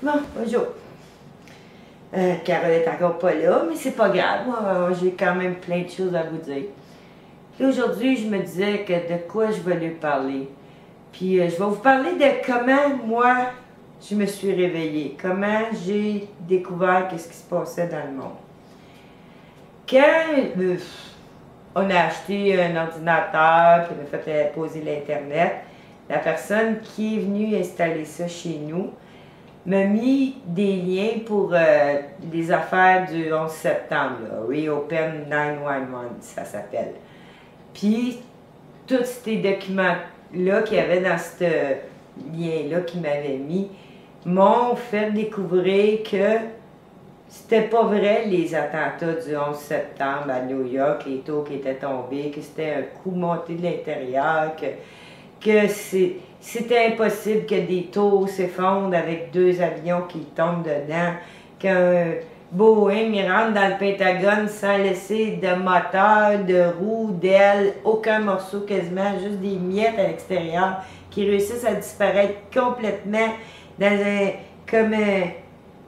Bon, bonjour. Carole est encore pas là, mais c'est pas grave. Moi, j'ai quand même plein de choses à vous dire. Puis aujourd'hui, je me disais que de quoi je vais lui parler. Puis je vais vous parler de comment moi, je me suis réveillée. Comment j'ai découvert qu'est-ce qui se passait dans le monde. Quand on a acheté un ordinateur, puis on a fait poser l'Internet, la personne qui est venue installer ça chez nous m'a mis des liens pour des affaires du 11 septembre, là, Reopen 911, ça s'appelle. Puis, tous ces documents-là qu'il y avait dans ce lien-là qu'il m'avait mis m'ont fait découvrir que c'était pas vrai les attentats du 11 septembre à New York, les taux qui étaient tombés, que c'était un coup monté de l'intérieur, que c'était impossible que des tours s'effondrent avec deux avions qui tombent dedans, qu'un Boeing il rentre dans le Pentagone sans laisser de moteur, de roues, d'ailes, aucun morceau quasiment, juste des miettes à l'extérieur qui réussissent à disparaître complètement dans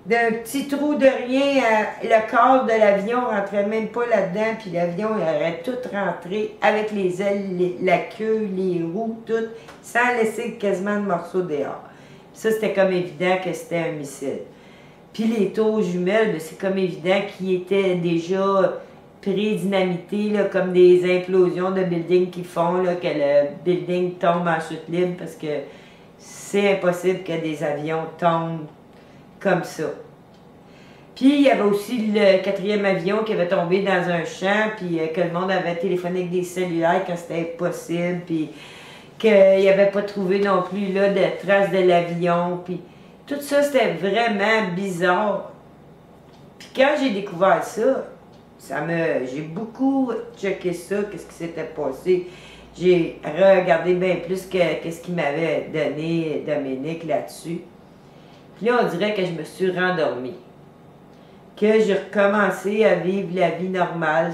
d'un petit trou de rien, le corps de l'avion rentrait même pas là-dedans, puis l'avion il aurait tout rentré avec les ailes, la queue, les roues, tout, sans laisser quasiment de morceaux dehors. Ça, c'était comme évident que c'était un missile. Puis les tours jumelles, c'est comme évident qu'ils étaient déjà pré-dynamités, comme des implosions de buildings qui font, là, que le building tombe en chute libre, parce que c'est impossible que des avions tombent comme ça. Puis il y avait aussi le quatrième avion qui avait tombé dans un champ, puis que le monde avait téléphoné avec des cellulaires quand c'était impossible, puis qu'il n'y avait pas trouvé non plus là, de traces de l'avion, puis tout ça c'était vraiment bizarre. Puis quand j'ai découvert ça, j'ai beaucoup checké ça, qu'est-ce qui s'était passé. J'ai regardé bien plus qu'est-ce qu'il m'avait donné Dominique là-dessus. Puis là, on dirait que je me suis rendormie. Que j'ai recommencé à vivre la vie normale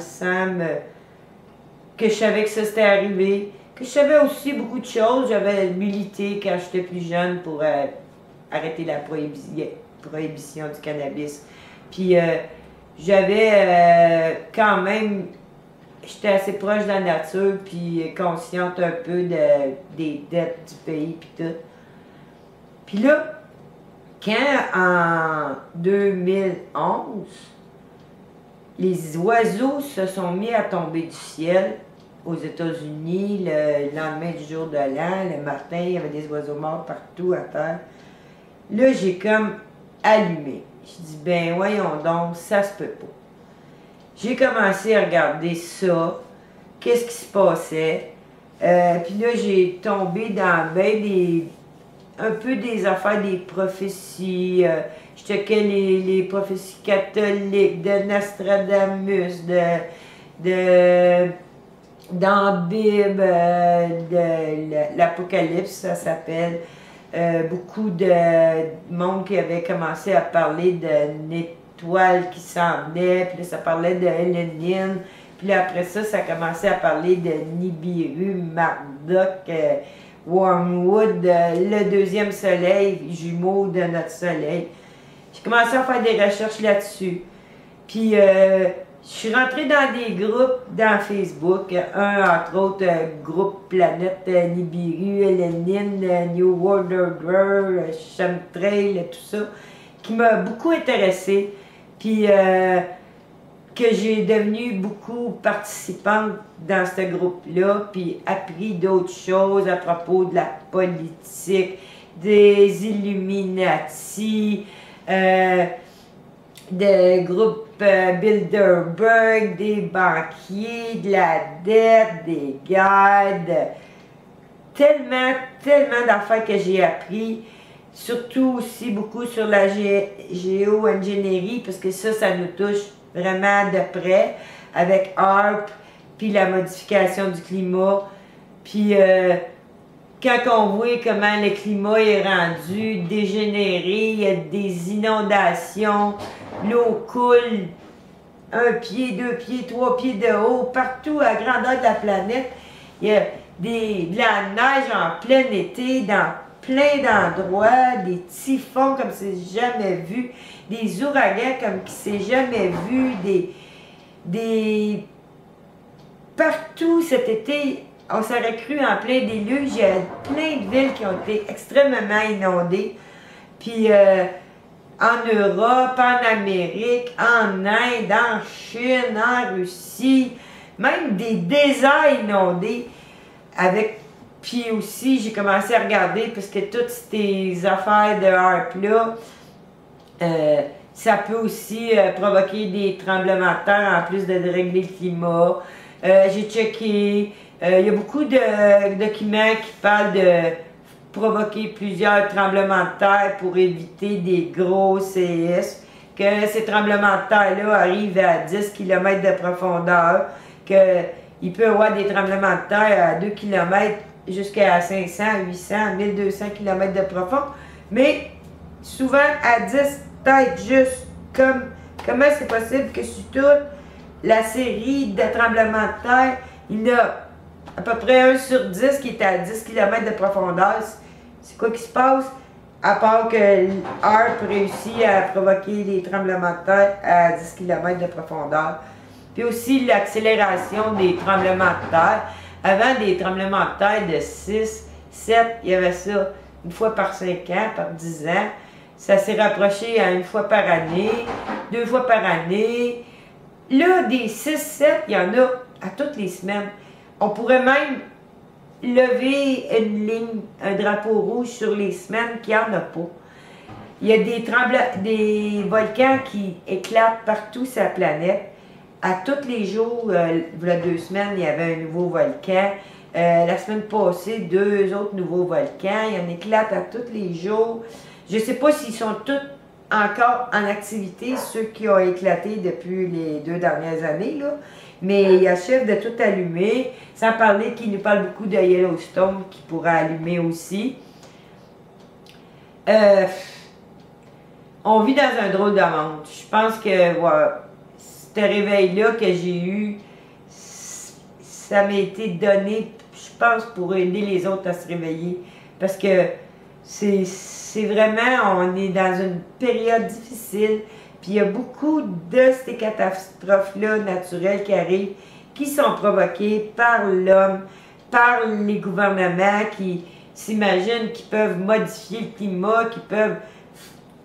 que je savais que ça s'était arrivé. Que je savais aussi beaucoup de choses. J'avais milité quand j'étais plus jeune pour arrêter la prohibition du cannabis. Puis j'avais quand même... J'étais assez proche de la nature, puis consciente un peu des dettes du pays, puis tout. Puis là, quand en 2011, les oiseaux se sont mis à tomber du ciel aux États-Unis, le lendemain du jour de l'an, le matin, il y avait des oiseaux morts partout à terre. Là, j'ai comme allumé. Je dis, ben voyons donc, ça se peut pas. J'ai commencé à regarder ça, qu'est-ce qui se passait. Puis là, j'ai tombé dans un peu des affaires des prophéties. Je checkais les prophéties catholiques de Nostradamus, dans la Bible, de l'Apocalypse, ça s'appelle. Beaucoup de monde qui avait commencé à parler d'une étoile qui s'en venait, puis là, ça parlait de Lénine, puis là, après ça, ça commençait à parler de Nibiru, Marduk, Wormwood, le deuxième soleil, jumeau de notre soleil. J'ai commencé à faire des recherches là-dessus. Puis, je suis rentrée dans des groupes dans Facebook, entre autres, groupe Planète Nibiru, Lénine, New World Order, Chemtrail, tout ça, qui m'a beaucoup intéressée. Puis, que j'ai devenu beaucoup participante dans ce groupe-là, puis appris d'autres choses à propos de la politique, des Illuminati, des groupes Bilderberg, des banquiers, de la dette, des guerres, tellement d'affaires que j'ai appris. Surtout aussi beaucoup sur la géo-ingénierie, parce que ça nous touche vraiment de près, avec HAARP, puis la modification du climat. Puis quand on voit comment le climat est rendu dégénéré, il y a des inondations, l'eau coule 1 pied, 2 pieds, 3 pieds de haut, partout à grandeur de la planète. Il y a de la neige en plein été, dans plein d'endroits, des typhons comme c'est jamais vu, des ouragans comme c'est jamais vu, des... Partout cet été, on s'aurait cru en plein déluge, il y a plein de villes qui ont été extrêmement inondées. Puis en Europe, en Amérique, en Inde, en Chine, en Russie, même des déserts inondés avec. Puis aussi, j'ai commencé à regarder, parce que toutes ces affaires de harpe-là, ça peut aussi provoquer des tremblements de terre en plus de régler le climat. J'ai checké, il y a beaucoup de documents qui parlent de provoquer plusieurs tremblements de terre pour éviter des gros CS, que ces tremblements de terre-là arrivent à 10 km de profondeur, qu'il peut y avoir des tremblements de terre à 2 km jusqu'à 500, 800, 1200 km de profond, mais souvent à 10 têtes juste. Comment c'est possible que sur toute la série de tremblements de terre, il y a à peu près 1 sur 10 qui est à 10 km de profondeur? C'est quoi qui se passe? À part que l'HARP réussit à provoquer des tremblements de terre à 10 km de profondeur. Puis aussi l'accélération des tremblements de terre. Avant, des tremblements de terre de 6, 7, il y avait ça une fois par 5 ans, par 10 ans. Ça s'est rapproché à 1 fois par année, 2 fois par année. Là, des 6, 7, il y en a à toutes les semaines. On pourrait même lever une ligne, un drapeau rouge sur les semaines qu'il n'y en a pas. Il y a des volcans qui éclatent partout sur la planète. À tous les jours, il y a 2 semaines, il y avait un nouveau volcan. La semaine passée, 2 autres nouveaux volcans. Il y en éclate à tous les jours. Je ne sais pas s'ils sont tous encore en activité, ceux qui ont éclaté depuis les 2 dernières années, là. Mais il achève de tout allumer, sans parler qu'il nous parle beaucoup de Yellowstone qui pourra allumer aussi. On vit dans un drôle de monde. Je pense que ce réveil-là que j'ai eu, ça m'a été donné, je pense, pour aider les autres à se réveiller. Parce que c'est vraiment, on est dans une période difficile. Puis il y a beaucoup de ces catastrophes-là naturelles qui arrivent, qui sont provoquées par l'homme, par les gouvernements qui s'imaginent qu'ils peuvent modifier le climat, qui peuvent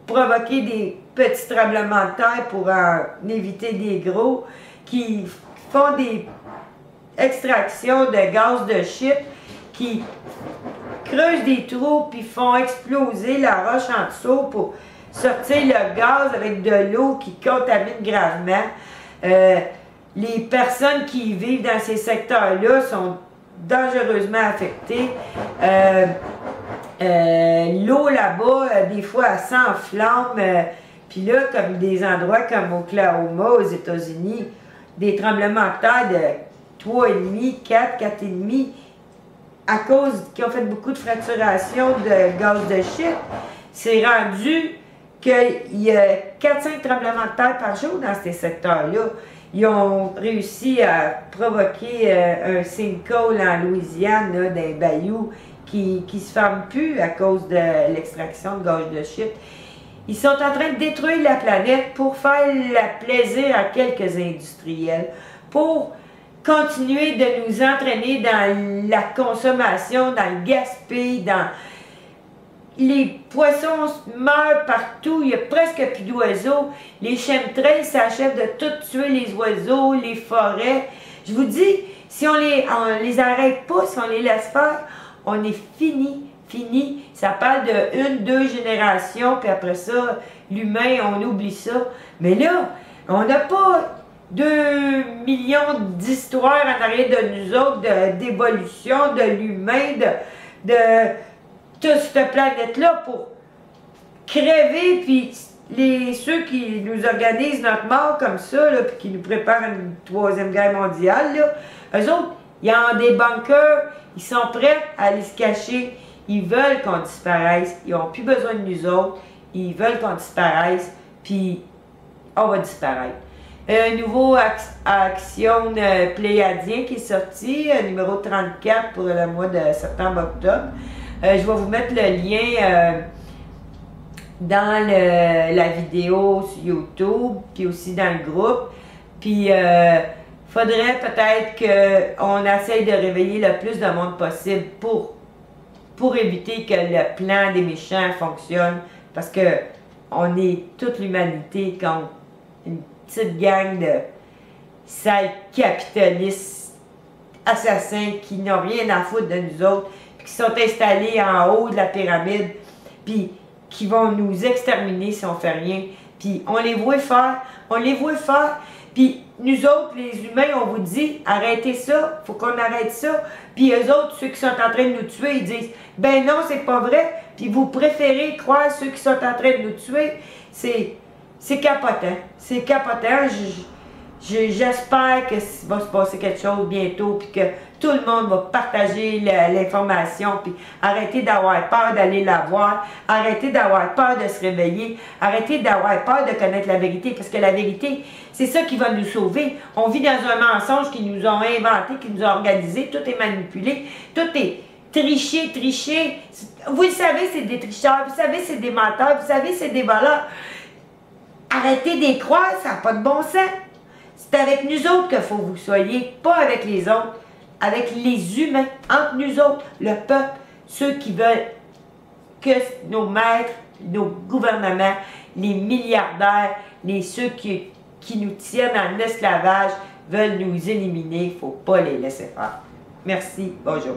provoquer des petits tremblements de terre pour en éviter des gros, qui font des extractions de gaz de shit, qui creusent des trous puis font exploser la roche en dessous pour sortir le gaz avec de l'eau qui contamine gravement. Les personnes qui vivent dans ces secteurs-là sont dangereusement affectées. L'eau là-bas, des fois, elle s'enflamme. Puis là, comme des endroits comme Oklahoma, aux États-Unis, des tremblements de terre de 3,5, 4, 4,5, à cause qu'ils ont fait beaucoup de fracturation de gaz de shit, c'est rendu qu'il y a 4-5 tremblements de terre par jour dans ces secteurs-là. Ils ont réussi à provoquer un sinkhole en Louisiane, là, dans les bayous, qui ne se ferme plus à cause de l'extraction de gaz de shit. Ils sont en train de détruire la planète pour faire plaisir à quelques industriels, pour continuer de nous entraîner dans la consommation, dans le gaspillage, dans... Les poissons meurent partout, il n'y a presque plus d'oiseaux. Les chemtrails s'achèvent de tout tuer les oiseaux, les forêts. Je vous dis, si on les arrête pas, si on les laisse faire, on est fini. Ça parle de 1-2 générations, puis après ça, l'humain, on oublie ça. Mais là, on n'a pas 2 millions d'histoires en arrière de nous autres, d'évolution de l'humain, de toute cette planète-là pour crever, puis ceux qui nous organisent notre mort comme ça, là, puis qui nous préparent à une 3e guerre mondiale, là, eux autres, ils ont des bunkers, ils sont prêts à aller se cacher, ils veulent qu'on disparaisse, ils n'ont plus besoin de nous autres, ils veulent qu'on disparaisse, puis on va disparaître. Un nouveau Action Pléiadien qui est sorti, numéro 34 pour le mois de septembre-octobre. Je vais vous mettre le lien dans la vidéo sur YouTube, puis aussi dans le groupe. Puis, faudrait peut-être qu'on essaye de réveiller le plus de monde possible pour éviter que le plan des méchants fonctionne, parce que on est toute l'humanité contre une petite gang de sales capitalistes assassins qui n'ont rien à foutre de nous autres, puis qui sont installés en haut de la pyramide, puis qui vont nous exterminer si on fait rien. Puis on les voit faire, puis nous autres, les humains, on vous dit, arrêtez ça, faut qu'on arrête ça. Puis eux autres, ceux qui sont en train de nous tuer, ils disent, ben non, c'est pas vrai. Puis vous préférez croire ceux qui sont en train de nous tuer. C'est capotant. C'est capotant. J'espère que va se passer quelque chose bientôt, puis que tout le monde va partager l'information, puis arrêter d'avoir peur d'aller la voir, arrêter d'avoir peur de se réveiller, arrêter d'avoir peur de connaître la vérité, parce que la vérité, c'est ça qui va nous sauver. On vit dans un mensonge qu'ils nous ont inventé, qu'ils nous ont organisé, tout est manipulé, tout est triché. Vous le savez, c'est des tricheurs, vous savez, c'est des menteurs, vous savez, c'est des voleurs. Arrêtez d'y croire, ça n'a pas de bon sens. C'est avec nous autres qu'il faut que vous soyez, pas avec les autres, avec les humains, entre nous autres, le peuple, ceux qui veulent que nos maîtres, nos gouvernements, les milliardaires, ceux qui nous tiennent en esclavage, veulent nous éliminer, il ne faut pas les laisser faire. Merci, bonjour.